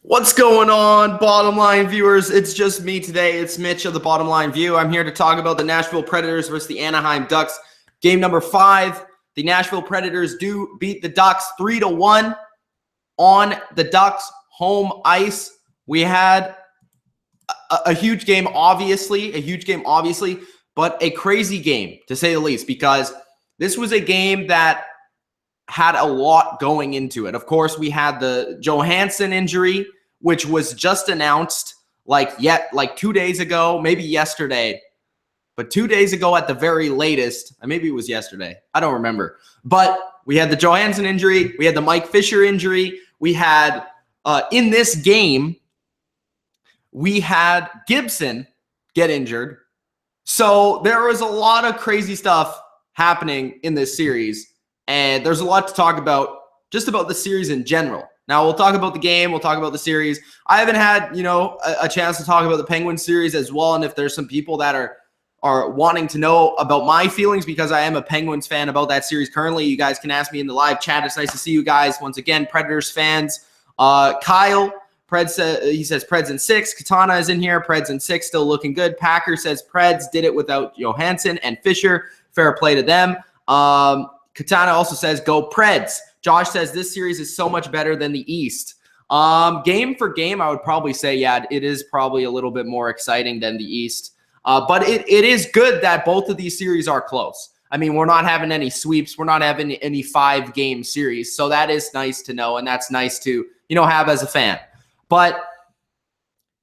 What's going on, Bottom Line viewers? It's just me today. It's Mitch of the Bottom Line View. I'm here to talk about the Nashville Predators versus the Anaheim Ducks. Game number 5. The Nashville Predators do beat the Ducks 3-1 on the Ducks' home ice. We had a huge game, obviously, but a crazy game, to say the least, because this was a game that had a lot going into it. Of course, we had the Johansson injury, which was just announced like 2 days ago, maybe yesterday, but 2 days ago at the very latest. Maybe it was yesterday. I don't remember. But we had the Johansson injury. We had the Mike Fisher injury. We had, in this game, we had Gibson get injured. So there was a lot of crazy stuff happening in this series. And there's a lot to talk about, just about the series in general. Now, we'll talk about the game. We'll talk about the series. I haven't had, a chance to talk about the Penguins series as well. And if there's some people that are wanting to know about my feelings, because I am a Penguins fan, about that series currently, you guys can ask me in the live chat. It's nice to see you guys once again, Predators fans. Kyle, he says Preds in 6. Katana is in here. Preds in 6, still looking good. Packer says Preds did it without Johansson and Fisher. Fair play to them. Katana also says, go Preds. Josh says, this series is so much better than the East. Game for game, I would probably say, yeah, it is probably a little bit more exciting than the East. But it is good that both of these series are close. I mean, we're not having any sweeps. We're not having any 5-game series. So that is nice to know, and that's nice to, have as a fan. But,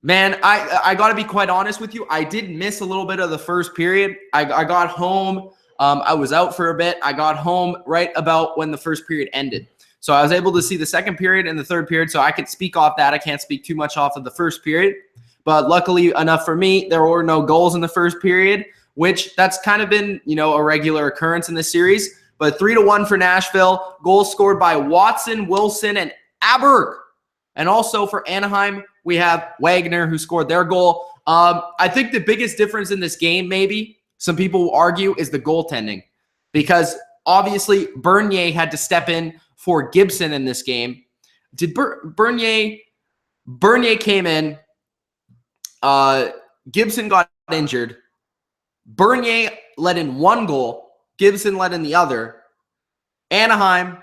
man, I got to be quite honest with you. I did miss a little bit of the first period. I got home. I was out for a bit. I got home right about when the first period ended. So I was able to see the second period and the third period, so I could speak off that. I can't speak too much off of the first period. But luckily enough for me, there were no goals in the first period, which that's kind of been, a regular occurrence in this series. But 3-1 for Nashville. Goals scored by Watson, Wilson, and Aberg. And also for Anaheim, we have Wagner, who scored their goal. I think the biggest difference in this game, maybe, some people will argue, is the goaltending, because obviously Bernier had to step in for Gibson in this game. Did Bernier came in, Gibson got injured. Bernier let in 1 goal, Gibson let in the other. Anaheim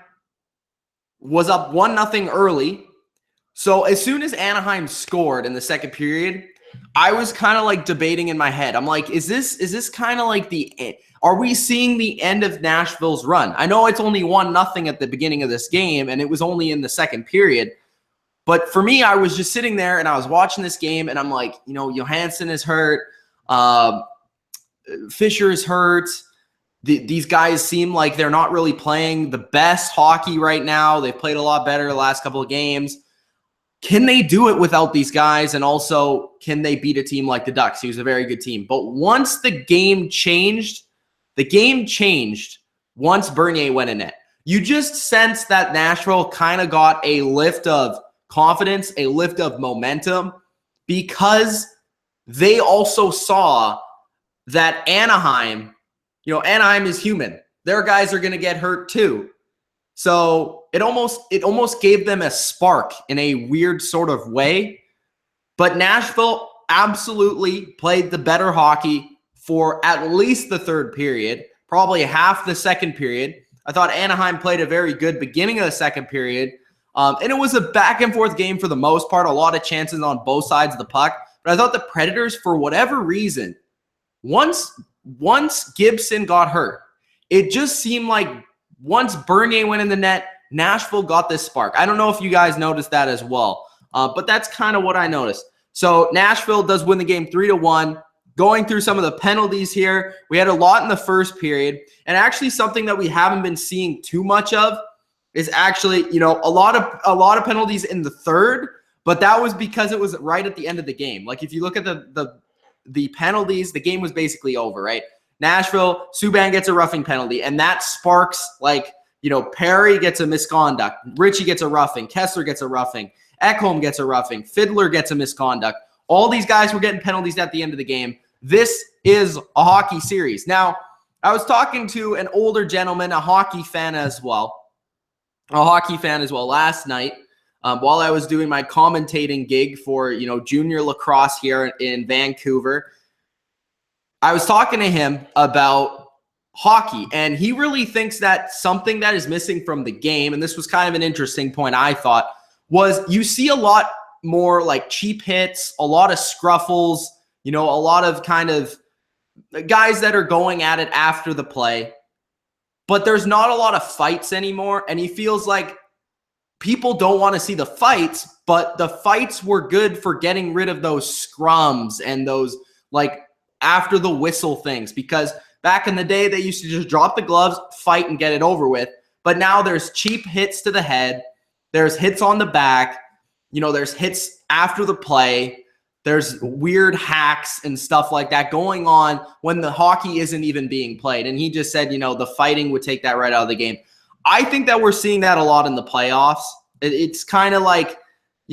was up 1-0 early. So as soon as Anaheim scored in the second period, I was kind of like debating in my head. I'm like, is this kind of like are we seeing the end of Nashville's run? I know it's only 1-0 at the beginning of this game, and it was only in the second period. But for me, I was just sitting there and I was watching this game, and I'm like, Johansson is hurt. Fisher is hurt. These guys seem like they're not really playing the best hockey right now. They've played a lot better the last couple of games. Can they do it without these guys? And also, can they beat a team like the Ducks, who's a very good team? But once the game changed once Bernier went in net. You just sense that Nashville kind of got a lift of confidence, a lift of momentum, because they also saw that Anaheim, Anaheim is human. Their guys are going to get hurt too. So it almost gave them a spark in a weird sort of way. But Nashville absolutely played the better hockey for at least the third period, probably half the second period. I thought Anaheim played a very good beginning of the second period. And it was a back-and-forth game for the most part, a lot of chances on both sides of the puck. But I thought the Predators, for whatever reason, once Gibson got hurt, it just seemed like once Bernier went in the net, Nashville got this spark. I don't know if you guys noticed that as well, but that's kind of what I noticed. So Nashville does win the game 3-1. Going through some of the penalties here, we had a lot in the first period, and actually something that we haven't been seeing too much of is actually, a lot of penalties in the third, but that was because it was right at the end of the game. Like if you look at the penalties, the game was basically over, right? Nashville, Subban gets a roughing penalty, and that sparks, Perry gets a misconduct, Ritchie gets a roughing, Kesler gets a roughing, Ekholm gets a roughing, Fiddler gets a misconduct. All these guys were getting penalties at the end of the game. This is a hockey series. Now, I was talking to an older gentleman, a hockey fan as well last night. while I was doing my commentating gig for, junior lacrosse here in Vancouver. I was talking to him about hockey, and he really thinks that something that is missing from the game, and this was kind of an interesting point I thought, was you see a lot more like cheap hits, a lot of scruffles, a lot of kind of guys that are going at it after the play, but there's not a lot of fights anymore. And he feels like people don't want to see the fights, but the fights were good for getting rid of those scrums and those like after the whistle things, because back in the day, they used to just drop the gloves, fight, and get it over with. But now there's cheap hits to the head. There's hits on the back. There's hits after the play. There's weird hacks and stuff like that going on when the hockey isn't even being played. And he just said, the fighting would take that right out of the game. I think that we're seeing that a lot in the playoffs. It's kind of like,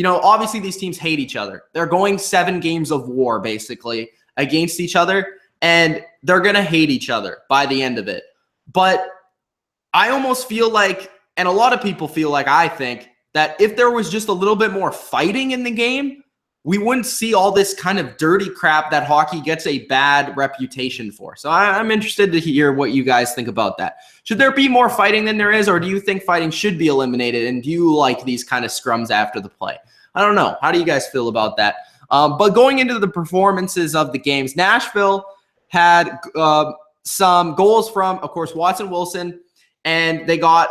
obviously these teams hate each other. They're going 7 games of war, basically, against each other. And they're going to hate each other by the end of it. But I almost feel like, and a lot of people feel like, I think, that if there was just a little bit more fighting in the game, we wouldn't see all this kind of dirty crap that hockey gets a bad reputation for. So I'm interested to hear what you guys think about that. Should there be more fighting than there is, or do you think fighting should be eliminated? And do you like these kind of scrums after the play? I don't know. How do you guys feel about that? But going into the performances of the games, Nashville had some goals from, of course, Watson Wilson, and they got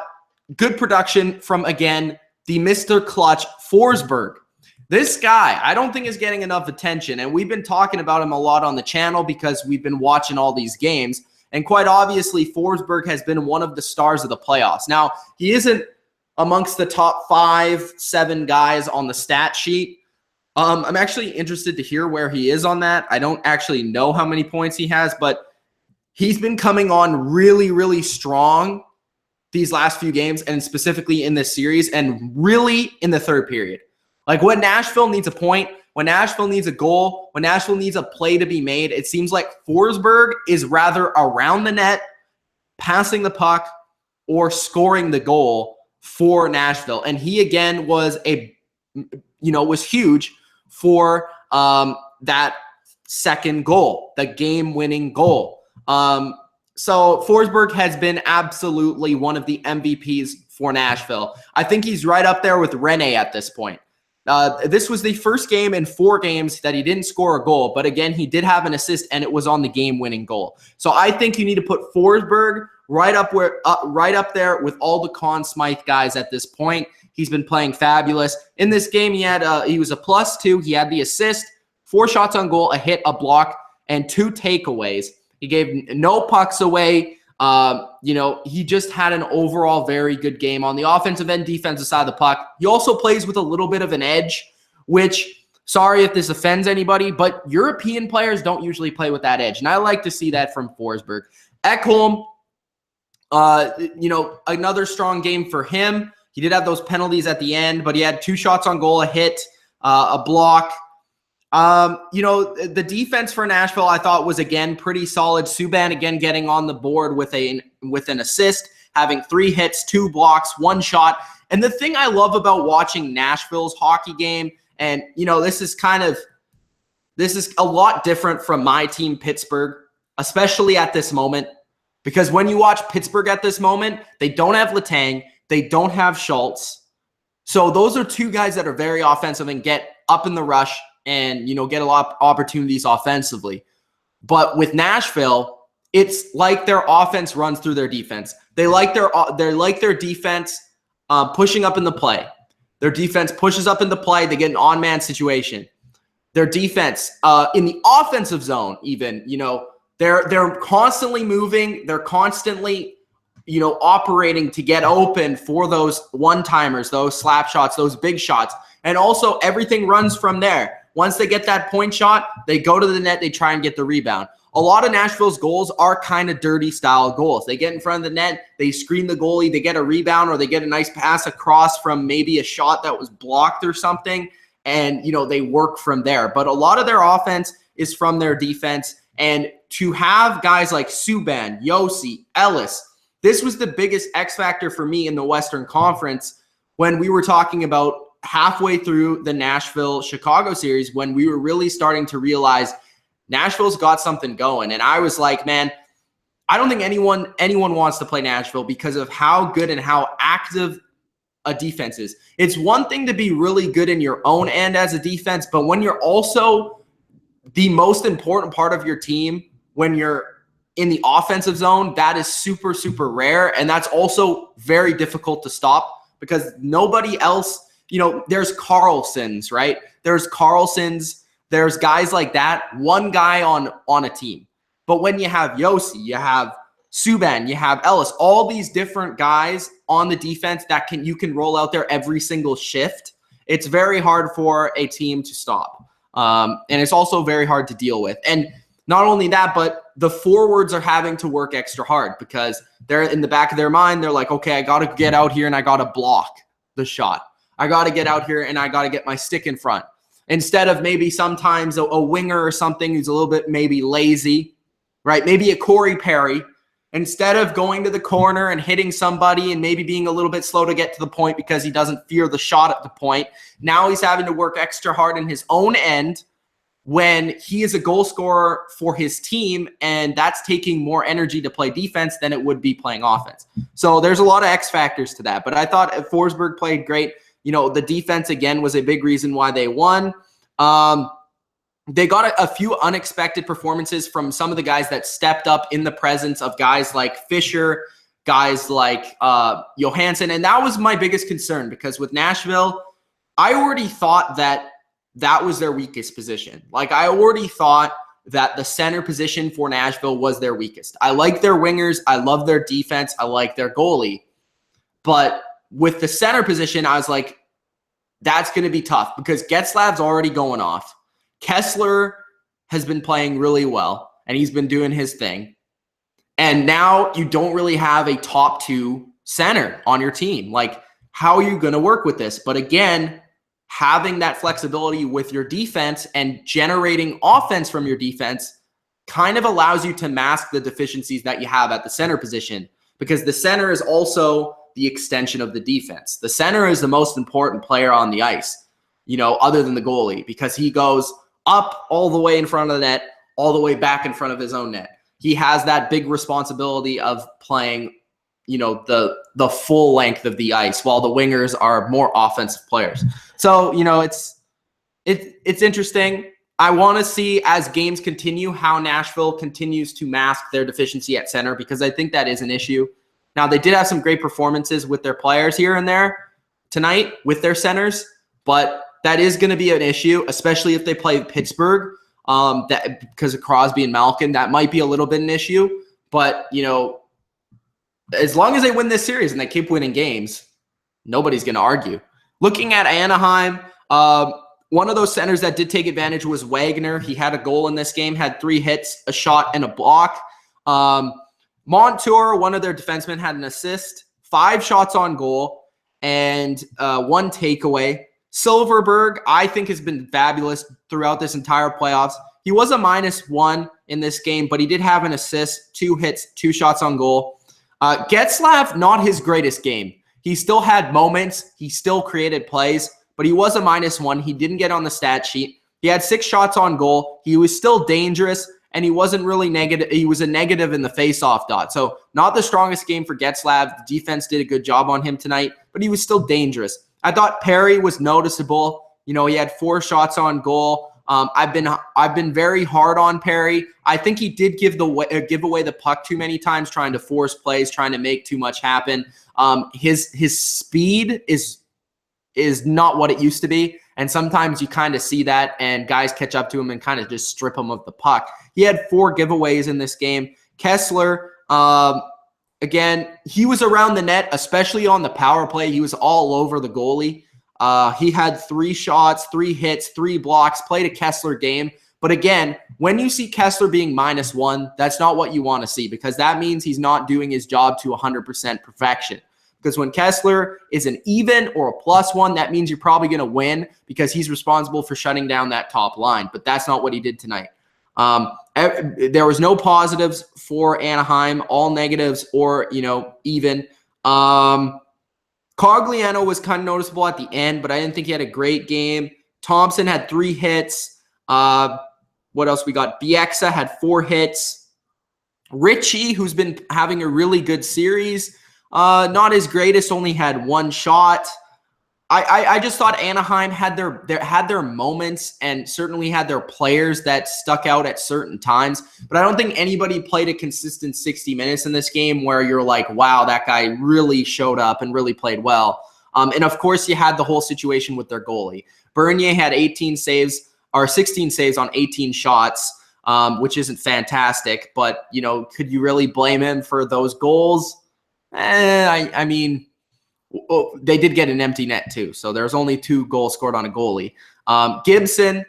good production from, again, the Mr. Clutch Forsberg. This guy, I don't think is getting enough attention, and we've been talking about him a lot on the channel because we've been watching all these games, and quite obviously, Forsberg has been one of the stars of the playoffs. Now, he isn't amongst the top 5-7 guys on the stat sheet. I'm actually interested to hear where he is on that. I don't actually know how many points he has, but he's been coming on really, really strong these last few games, and specifically in this series, and really in the third period. Like when Nashville needs a point, when Nashville needs a goal, when Nashville needs a play to be made, it seems like Forsberg is rather around the net, passing the puck, or scoring the goal for Nashville. And he, again, was huge for that second goal, the game-winning goal. So Forsberg has been absolutely one of the MVPs for Nashville. I think he's right up there with Rinne at this point. This was the first game in 4 games that he didn't score a goal, but again, he did have an assist, and it was on the game-winning goal. So I think you need to put Forsberg right up there with all the Conn Smythe guys at this point. He's been playing fabulous. In this game, he was a +2. He had the assist, 4 shots on goal, a hit, a block, and 2 takeaways. He gave no pucks away. He just had an overall very good game on the offensive and defensive side of the puck. He also plays with a little bit of an edge, which, sorry if this offends anybody, but European players don't usually play with that edge. And I like to see that from Forsberg. Ekholm, another strong game for him. He did have those penalties at the end, but he had 2 shots on goal, a hit, a block. The defense for Nashville, I thought, was again pretty solid. Subban again getting on the board with an assist, having 3 hits, 2 blocks, 1 shot. And the thing I love about watching Nashville's hockey game, and this is a lot different from my team, Pittsburgh, especially at this moment, because when you watch Pittsburgh at this moment, they don't have Letang, they don't have Schultz. So those are 2 guys that are very offensive and get up in the rush and, get a lot of opportunities offensively. But with Nashville, it's like their offense runs through their defense. They like their defense pushing up in the play. Their defense pushes up in the play. They get an on-man situation. Their defense in the offensive zone, even, they're constantly moving. They're constantly, operating to get open for those one-timers, those slap shots, those big shots. And also everything runs from there. Once they get that point shot, they go to the net, they try and get the rebound. A lot of Nashville's goals are kind of dirty style goals. They get in front of the net, they screen the goalie, they get a rebound, or they get a nice pass across from maybe a shot that was blocked or something, and they work from there. But a lot of their offense is from their defense, and to have guys like Subban, Josi, Ellis, this was the biggest X factor for me in the Western Conference when we were talking about halfway through the Nashville-Chicago series when we were really starting to realize Nashville's got something going. And I was like, man, I don't think anyone wants to play Nashville because of how good and how active a defense is. It's one thing to be really good in your own end as a defense, but when you're also the most important part of your team, when you're in the offensive zone, that is super, super rare. And that's also very difficult to stop because nobody else, there's Carlsons, right? There's Carlsons, there's guys like that, one guy on a team. But when you have Yossi, you have Subban, you have Ellis, all these different guys on the defense that you can roll out there every single shift, it's very hard for a team to stop. And it's also very hard to deal with. And not only that, but the forwards are having to work extra hard because they're in the back of their mind. They're like, okay, I got to get out here and I got to block the shot. I got to get out here and I got to get my stick in front. Instead of maybe sometimes a winger or something who's a little bit maybe lazy, right? Maybe a Corey Perry. Instead of going to the corner and hitting somebody and maybe being a little bit slow to get to the point because he doesn't fear the shot at the point, now he's having to work extra hard in his own end when he is a goal scorer for his team, and that's taking more energy to play defense than it would be playing offense. So there's a lot of X factors to that, but I thought Forsberg played great. The defense, again, was a big reason why they won. They got a few unexpected performances from some of the guys that stepped up in the presence of guys like Fisher, guys like Johansson, and that was my biggest concern because with Nashville, I already thought that was their weakest position. Like, I already thought that the center position for Nashville was their weakest. I like their wingers. I love their defense. I like their goalie. But with the center position, I was like, that's going to be tough because Getzlaf's already going off. Kesler has been playing really well, and he's been doing his thing. And now you don't really have a top two center on your team. Like, how are you going to work with this? But again, having that flexibility with your defense and generating offense from your defense kind of allows you to mask the deficiencies that you have at the center position, because the center is also the extension of the defense. The center is the most important player on the ice, other than the goalie, because he goes up all the way in front of the net, all the way back in front of his own net. He has that big responsibility of playing, the full length of the ice, while the wingers are more offensive players. So, it's interesting. I want to see, as games continue, how Nashville continues to mask their deficiency at center, because I think that is an issue. Now, they did have some great performances with their players here and there tonight with their centers, but that is going to be an issue, especially if they play Pittsburgh, because of Crosby and Malkin. That might be a little bit an issue, but, as long as they win this series and they keep winning games, nobody's going to argue. Looking at Anaheim, one of those centers that did take advantage was Wagner. He had a goal in this game, had 3 hits, a shot, and a block. Montour, one of their defensemen, had an assist, 5 shots on goal, and 1 takeaway. Silverberg, I think, has been fabulous throughout this entire playoffs. He was a -1 in this game, but he did have an assist, 2 hits, 2 shots on goal. Getzlaf, not his greatest game. He still had moments. He still created plays, but he was a -1. He didn't get on the stat sheet. He had 6 shots on goal. He was still dangerous, and he wasn't really negative. He was a negative in the face-off dot. So not the strongest game for Getzlaf. The defense did a good job on him tonight, but he was still dangerous. I thought Perry was noticeable. He had 4 shots on goal. I've been very hard on Perry. I think he did give away the puck too many times, trying to force plays, trying to make too much happen. His speed is not what it used to be, and sometimes you kind of see that, and guys catch up to him and kind of just strip him of the puck. He had 4 giveaways in this game. Kesler, again, he was around the net, especially on the power play. He was all over the goalie. He had 3 shots, 3 hits, 3 blocks, played a Kesler game. But again, when you see Kesler being -1, that's not what you want to see, because that means he's not doing his job to 100% perfection. Because when Kesler is an even or a +1, that means you're probably going to win, because he's responsible for shutting down that top line. But that's not what he did tonight. There was no positives for Anaheim, all negatives or, even. Cogliano was kind of noticeable at the end, but I didn't think he had a great game. Thompson had 3 hits. What else we got? Bieksa had 4 hits. Ritchie, who's been having a really good series, not his greatest, only had 1 shot. I just thought Anaheim had their moments and certainly had their players that stuck out at certain times. But I don't think anybody played a consistent 60 minutes in this game where you're like, wow, that guy really showed up and really played well. And of course, you had the whole situation with their goalie. Bernier had 18 saves or 16 saves on 18 shots, which isn't fantastic. But, you know, could you really blame him for those goals? I mean, they did get an empty net too. So there's only 2 goals scored on a goalie. Gibson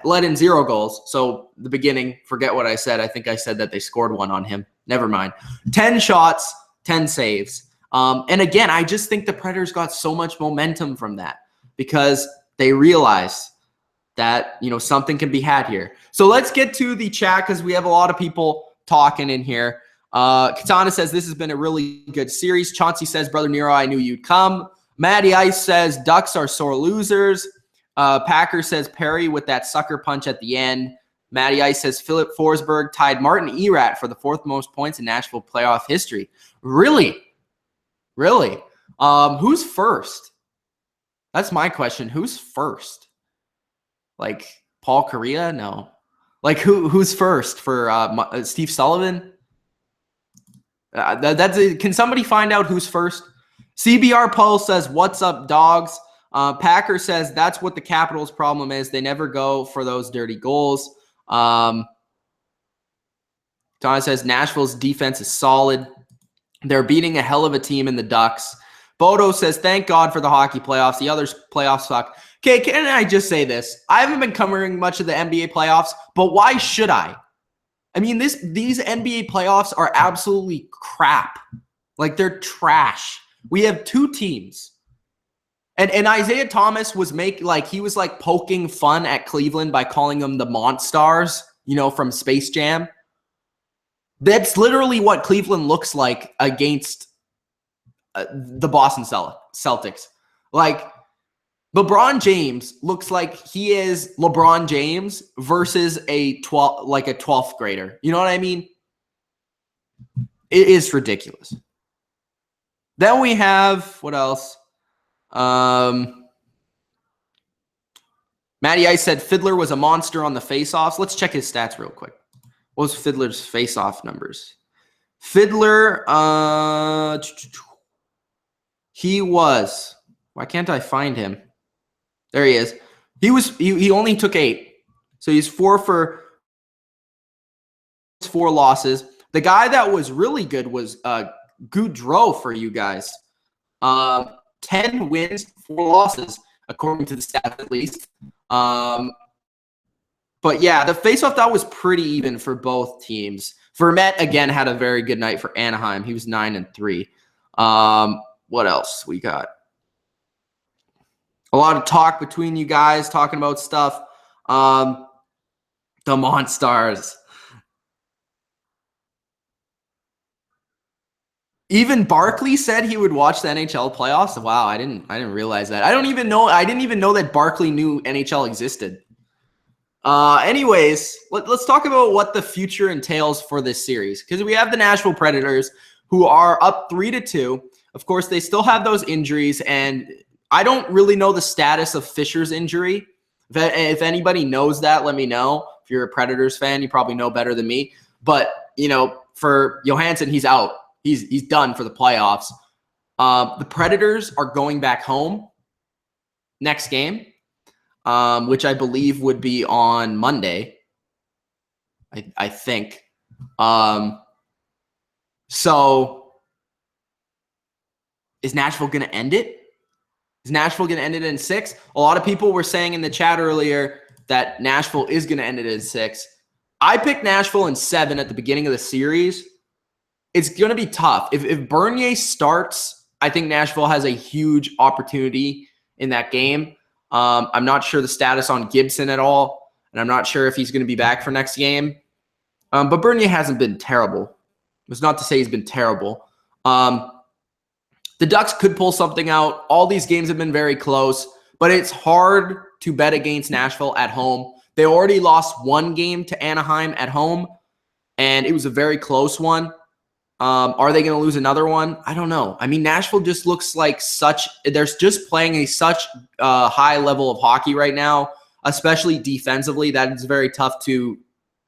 let in 0 goals. So the beginning, forget what I said. I think I said that they scored 1 on him. Never mind. 10 shots, 10 saves. And again, I just think the Predators got so much momentum from that because they realized that, you know, something can be had here. So let's get to the chat because we have a lot of people talking in here. Katana says, this has been a really good series. Chauncey says, Brother Nero, I knew you'd come. Matty Ice says, Ducks are sore losers. Packer says, Perry with that sucker punch at the end. Matty Ice says, Philip Forsberg tied Martin Erat for the 4th most points in Nashville playoff history. Really? Really? Who's first? That's my question. Who's first? Like Paul Correa? No. Like who's first for Steve Sullivan? Can somebody find out who's first? CBR Pulse says, what's up, dogs? Packer says, that's what the Capitals' problem is. They never go for those dirty goals. Donna says, Nashville's defense is solid. They're beating a hell of a team in the Ducks. Bodo says, thank God for the hockey playoffs. The other playoffs suck. Okay, can I just say this? I haven't been covering much of the NBA playoffs, but why should I? I mean, these NBA playoffs are absolutely crap. Like, they're trash. We have 2 teams. And Isaiah Thomas was he was poking fun at Cleveland by calling them the Monstars, you know, from Space Jam. That's literally what Cleveland looks like against the Boston Celtics. Like, LeBron James looks like he is LeBron James versus a 12th grader. You know what I mean? It is ridiculous. Then we have, what else? Matty Ice said Fiddler was a monster on the faceoffs. Let's check his stats real quick. What was Fiddler's faceoff numbers? Fiddler, he was, why can't I find him? There he is. He only took 8. So he's 4 for 4 losses. The guy that was really good was Goudreau for you guys. 10 wins, 4 losses, according to the stats at least. But yeah, the faceoff, that was pretty even for both teams. Vermette, again, had a very good night for Anaheim. He was 9-3. What else we got? A lot of talk between you guys talking about stuff. The Monstars. Even Barkley said he would watch the NHL playoffs. Wow, I didn't realize that. I didn't even know that Barkley knew NHL existed. Anyways, let's talk about what the future entails for this series, because we have the Nashville Predators who are up 3-2. Of course, they still have those injuries, and I don't really know the status of Fisher's injury. If anybody knows that, let me know. If you're a Predators fan, you probably know better than me. But, you know, for Johansson, he's out. He's done for the playoffs. The Predators are going back home next game, which I believe would be on Monday, I think. So is Nashville going to end it? Is Nashville going to end it in 6? A lot of people were saying in the chat earlier that Nashville is going to end it in 6. I picked Nashville in 7 at the beginning of the series. It's going to be tough. If Bernier starts, I think Nashville has a huge opportunity in that game. I'm not sure the status on Gibson at all, and I'm not sure if he's going to be back for next game. But Bernier hasn't been terrible. It's not to say he's been terrible. The Ducks could pull something out. All these games have been very close, but it's hard to bet against Nashville at home. They already lost one game to Anaheim at home, and it was a very close one. Are they going to lose another one? I don't know. I mean, Nashville just looks like they're just playing such high level of hockey right now, especially defensively. That is very tough to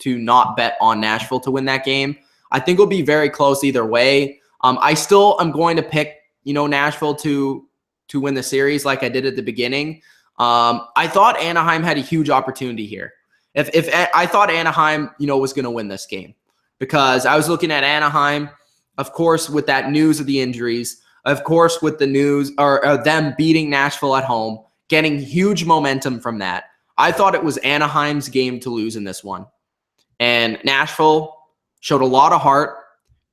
not bet on Nashville to win that game. I think it'll be very close either way. I still am going to pick, Nashville to win the series like I did at the beginning. I thought Anaheim had a huge opportunity here. If I thought Anaheim, was going to win this game, because I was looking at Anaheim, of course, with that news of the injuries, of course, with the news or them beating Nashville at home, getting huge momentum from that. I thought it was Anaheim's game to lose in this one. And Nashville showed a lot of heart.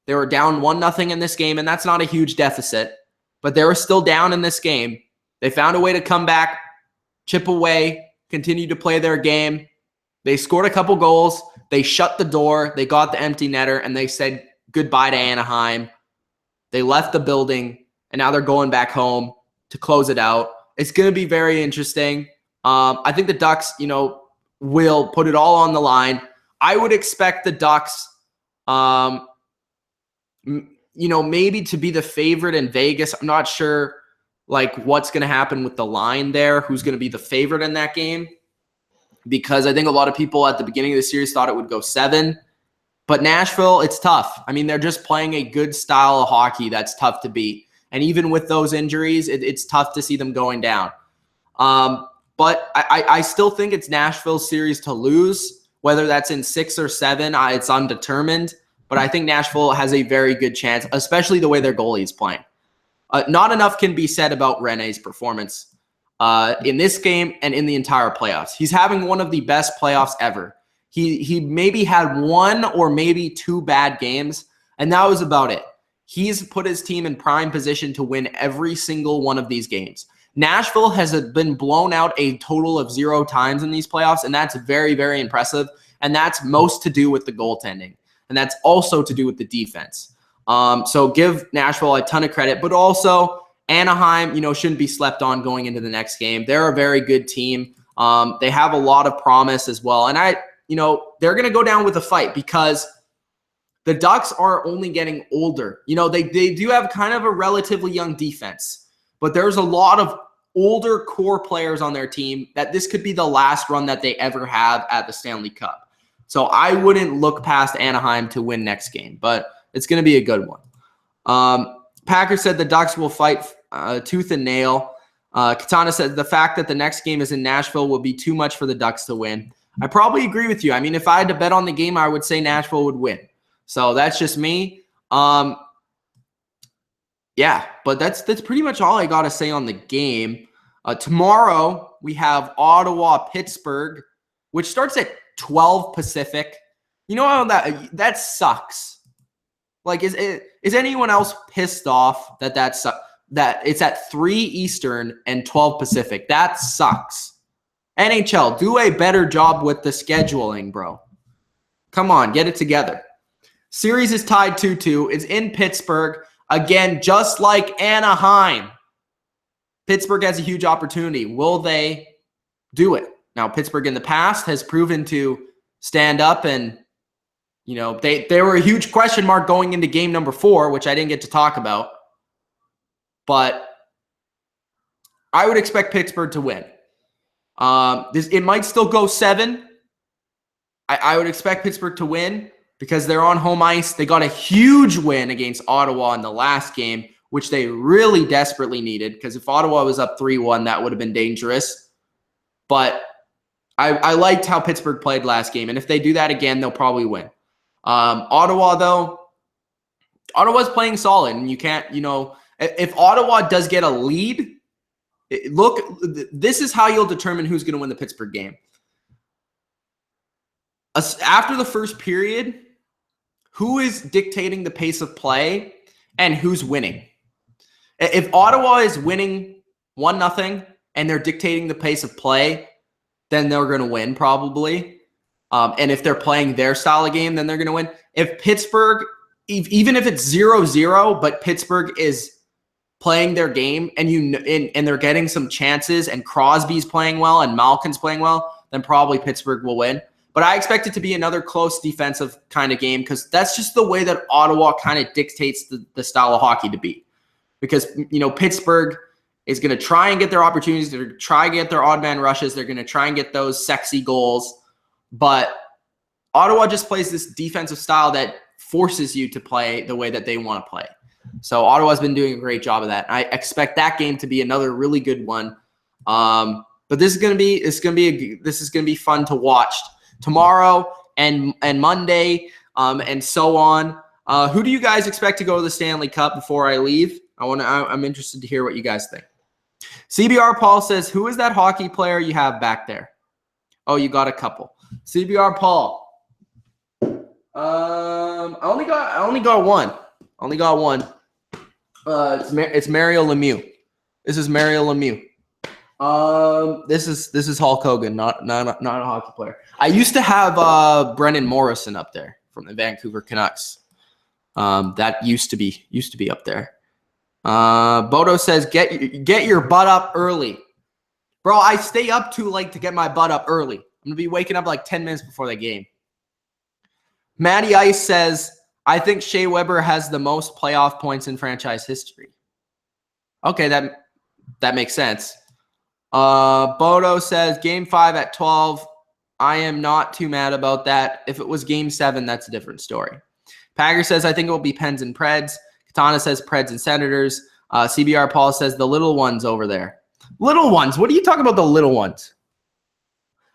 They were down 1-0 in this game, and that's not a huge deficit, but they were still down in this game. They found a way to come back, chip away, continue to play their game. They scored a couple goals. They shut the door. They got the empty netter, and they said goodbye to Anaheim. They left the building, and now they're going back home to close it out. It's going to be very interesting. I think the Ducks, will put it all on the line. I would expect the Ducks, maybe to be the favorite in Vegas. I'm not sure, what's going to happen with the line there, who's going to be the favorite in that game, because I think a lot of people at the beginning of the series thought it would go 7. But Nashville, it's tough. I mean, they're just playing a good style of hockey that's tough to beat. And even with those injuries, it's tough to see them going down. But I still think it's Nashville's series to lose, whether that's in 6 or 7. It's undetermined. But I think Nashville has a very good chance, especially the way their goalie is playing. Not enough can be said about Rinne's performance in this game and in the entire playoffs. He's having one of the best playoffs ever. He maybe had 1 or maybe 2 bad games, and that was about it. He's put his team in prime position to win every single one of these games. Nashville has been blown out a total of 0 times in these playoffs, and that's very, very impressive. And that's most to do with the goaltending, and that's also to do with the defense. So give Nashville a ton of credit, but also Anaheim, shouldn't be slept on going into the next game. They're a very good team. They have a lot of promise as well, and they're going to go down with a fight because the Ducks are only getting older. They do have kind of a relatively young defense, but there's a lot of older core players on their team that this could be the last run that they ever have at the Stanley Cup. So I wouldn't look past Anaheim to win next game, but it's going to be a good one. Packer said the Ducks will fight tooth and nail. Katana said the fact that the next game is in Nashville will be too much for the Ducks to win. I probably agree with you. I mean, if I had to bet on the game, I would say Nashville would win. So that's just me. Yeah, but that's pretty much all I got to say on the game. Tomorrow, we have Ottawa-Pittsburgh, which starts at 12 Pacific. You know how that sucks. Is anyone else pissed off that it's at 3 Eastern and 12 Pacific? That sucks. NHL, do a better job with the scheduling, bro. Come on, get it together. Series is tied 2-2. It's in Pittsburgh. Again, just like Anaheim. Pittsburgh has a huge opportunity. Will they do it? Now, Pittsburgh in the past has proven to stand up, and they were a huge question mark going into game number 4, which I didn't get to talk about. But I would expect Pittsburgh to win. It might still go 7. I would expect Pittsburgh to win because they're on home ice. They got a huge win against Ottawa in the last game, which they really desperately needed, because if Ottawa was up 3-1, that would have been dangerous. But I liked how Pittsburgh played last game, and if they do that again, they'll probably win. Ottawa, though, Ottawa's playing solid, and you can't, if Ottawa does get a lead, look, this is how you'll determine who's going to win the Pittsburgh game. After the first period, who is dictating the pace of play and who's winning? If Ottawa is winning 1-0 and they're dictating the pace of play, then they're going to win probably. And if they're playing their style of game, then they're going to win. If Pittsburgh, even if it's 0-0, but Pittsburgh is playing their game and and they're getting some chances and Crosby's playing well and Malkin's playing well, then probably Pittsburgh will win. But I expect it to be another close defensive kind of game because that's just the way that Ottawa kind of dictates the style of hockey to be. Because, Pittsburgh is going to try and get their opportunities. They're going to try and get their odd man rushes. They're going to try and get those sexy goals. But Ottawa just plays this defensive style that forces you to play the way that they want to play. So Ottawa's been doing a great job of that. I expect that game to be another really good one. But this is going to be fun to watch tomorrow and Monday and so on. Who do you guys expect to go to the Stanley Cup before I leave? I'm interested to hear what you guys think. CBR Paul says, "Who is that hockey player you have back there?" Oh, you got a couple. CBR Paul. I only got one. It's Mario Lemieux. This is Mario Lemieux. This is Hulk Hogan, not a hockey player. I used to have Brendan Morrison up there from the Vancouver Canucks. That used to be up there. Bodo says, get your butt up early. Bro, I stay up too late to get my butt up early. I'm going to be waking up like 10 minutes before the game. Matty Ice says, I think Shea Weber has the most playoff points in franchise history. Okay, that makes sense. Bodo says, Game 5 at 12. I am not too mad about that. If it was Game 7, that's a different story. Pagger says, I think it will be Pens and Preds. Katana says Preds and Senators. CBR Paul says the little ones over there. Little ones? What are you talking about, the little ones?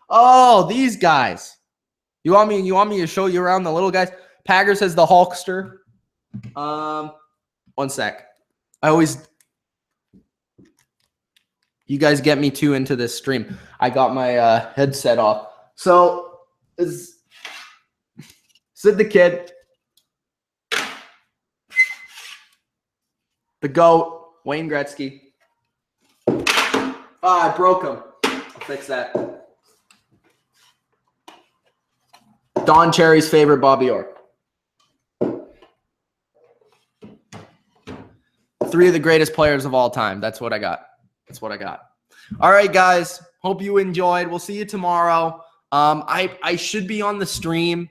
Oh, these guys. You want me to show you around the little guys? Pagger says the Hulkster. One sec. You guys get me too into this stream. I got my headset off. So, Sid the Kid. The GOAT, Wayne Gretzky. I broke him. I'll fix that. Don Cherry's favorite, Bobby Orr. 3 of the greatest players of all time. That's what I got. All right, guys. Hope you enjoyed. We'll see you tomorrow. I should be on the stream.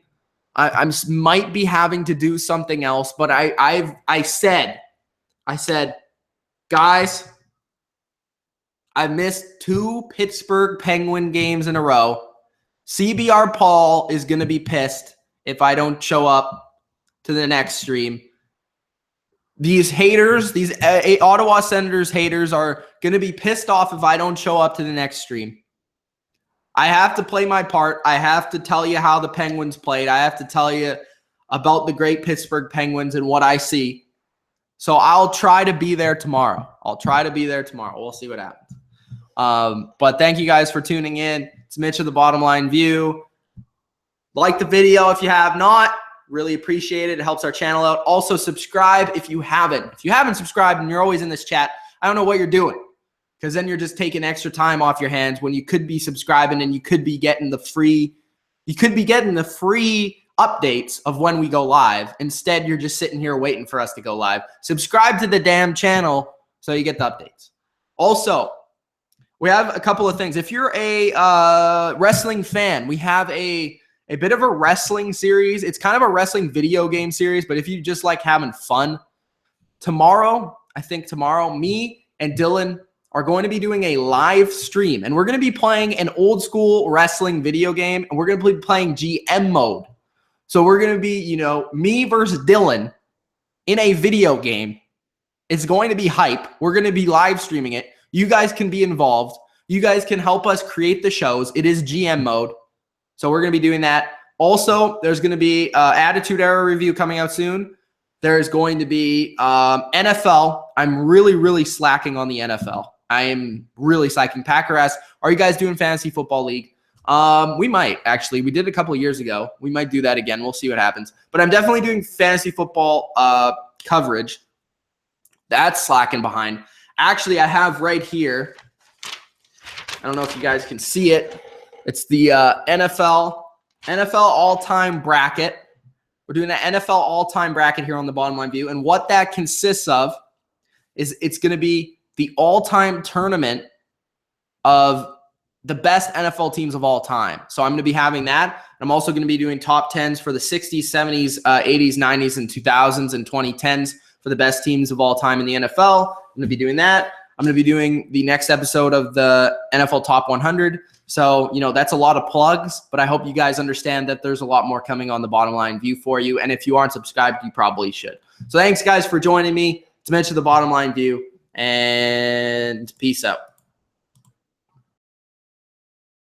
I might be having to do something else, but I said, guys, I missed 2 Pittsburgh Penguin games in a row. CBR Paul is going to be pissed if I don't show up to the next stream. These haters, these Ottawa Senators haters are going to be pissed off if I don't show up to the next stream. I have to play my part. I have to tell you how the Penguins played. I have to tell you about the great Pittsburgh Penguins and what I see. So I'll try to be there tomorrow. We'll see what happens. But thank you guys for tuning in. It's Mitch of the Bottom Line View. Like the video if you have not. Really appreciate it. It helps our channel out. Also, subscribe if you haven't. If you haven't subscribed and you're always in this chat, I don't know what you're doing. Because then you're just taking extra time off your hands when you could be subscribing and you could be getting the free updates of when we go live. Instead, you're just sitting here waiting for us to go live. Subscribe to the damn channel so you get the updates. Also, we have a couple of things. If you're a wrestling fan, we have a bit of a wrestling series. It's kind of a wrestling video game series, but if you just like having fun, I think tomorrow, me and Dylan are going to be doing a live stream, and we're going to be playing an old school wrestling video game, and we're going to be playing GM mode. So we're going to be, me versus Dylan in a video game. It's going to be hype. We're going to be live streaming it. You guys can be involved. You guys can help us create the shows. It is GM mode. So we're going to be doing that. Also, there's going to be Attitude Era review coming out soon. There's going to be NFL. I'm really, really slacking on the NFL. I am really slacking. Packer asks, are you guys doing Fantasy Football League? We might, actually. We did it a couple of years ago. We might do that again. We'll see what happens. But I'm definitely doing fantasy football coverage. That's slacking behind. Actually, I have right here, I don't know if you guys can see it. It's the NFL all-time bracket. We're doing an NFL all-time bracket here on the Bottom Line View. And what that consists of is it's going to be the all-time tournament of the best NFL teams of all time. So I'm going to be having that. I'm also going to be doing top 10s for the 60s, 70s, 80s, 90s, and 2000s and 2010s for the best teams of all time in the NFL. I'm going to be doing that. I'm going to be doing the next episode of the NFL Top 100. So, that's a lot of plugs, but I hope you guys understand that there's a lot more coming on the Bottom Line View for you. And if you aren't subscribed, you probably should. So thanks, guys, for joining me. It's Mitch of the Bottom Line View, and peace out.